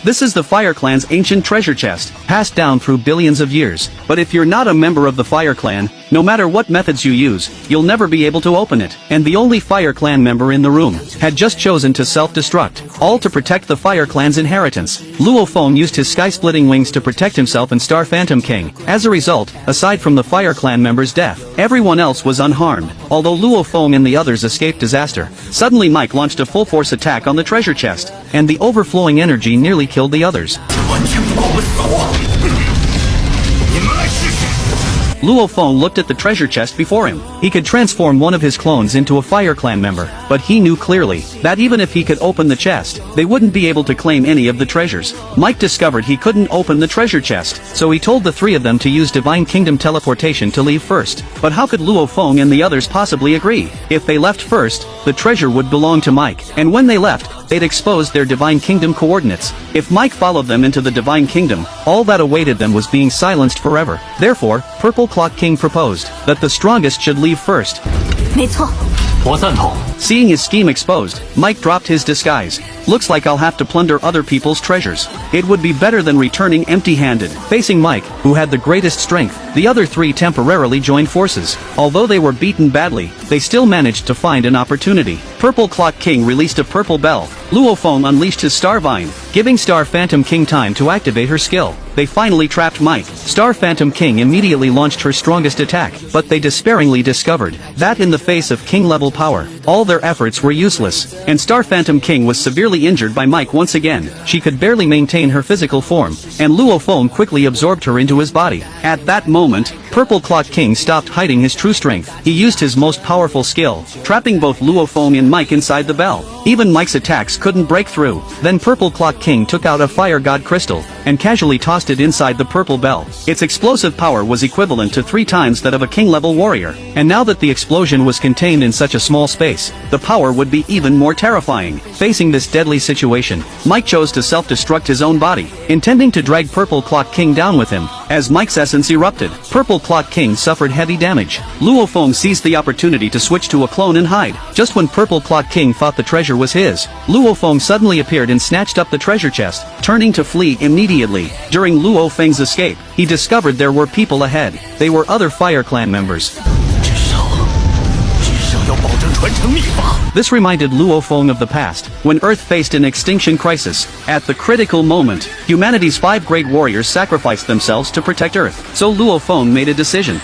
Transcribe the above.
This is the Fire Clan's ancient treasure chest, passed down through billions of years. But if you're not a member of the Fire Clan, no matter what methods you use, you'll never be able to open it. And the only Fire Clan member in the room had just chosen to self-destruct, all to protect the Fire Clan's inheritance. Luo Feng used his sky-splitting wings to protect himself and Star Phantom King. As a result, aside from the Fire Clan member's death, everyone else was unharmed, although Luo Feng and the others escaped disaster. Suddenly Mike launched a full-force attack on the treasure chest, and the overflowing energy nearly killed the others. Luo Feng looked at the treasure chest before him. He could transform one of his clones into a Fire Clan member, but he knew clearly that even if he could open the chest, they wouldn't be able to claim any of the treasures. Mike discovered he couldn't open the treasure chest, so he told the three of them to use Divine Kingdom teleportation to leave first. But how could Luo Feng and the others possibly agree? If they left first, the treasure would belong to Mike, and when they left, they'd exposed their Divine Kingdom coordinates. If Mike followed them into the Divine Kingdom, all that awaited them was being silenced forever. Therefore, Purple Clock King proposed that the strongest should leave first. 没错， 我赞同。 Seeing his scheme exposed, Mike dropped his disguise. Looks like I'll have to plunder other people's treasures. It would be better than returning empty-handed. Facing Mike, who had the greatest strength, the other three temporarily joined forces. Although they were beaten badly, they still managed to find an opportunity. Purple Clock King released a purple bell. Luo Feng unleashed his Star Vine, giving Star Phantom King time to activate her skill. They finally trapped Mike. Star Phantom King immediately launched her strongest attack, but they despairingly discovered that in the face of king-level power, all their efforts were useless, and Star Phantom King was severely injured by Mike once again. She could barely maintain her physical form, and Luo Feng quickly absorbed her into his body. At that moment, Purple Clock King stopped hiding his true strength. He used his most powerful skill, trapping both Luo Feng and Mike inside the bell. Even Mike's attacks couldn't break through. Then Purple Clock King took out a Fire God crystal, and casually tossed it inside the purple bell. Its explosive power was equivalent to 3 times that of a king-level warrior, and now that the explosion was contained in such a small space, the power would be even more terrifying. Facing this deadly situation, Mike chose to self-destruct his own body, intending to drag Purple Clock King down with him. As Mike's essence erupted, Purple Clock King suffered heavy damage. Luo Feng seized the opportunity to switch to a clone and hide. Just when Purple Clock King thought the treasure was his, Luo Feng suddenly appeared and snatched up the treasure chest, turning to flee immediately. During Luo Feng's escape, he discovered there were people ahead. They were other Fire Clan members. This reminded Luo Feng of the past, when Earth faced an extinction crisis. At the critical moment, humanity's 5 great warriors sacrificed themselves to protect Earth. So Luo Feng made a decision.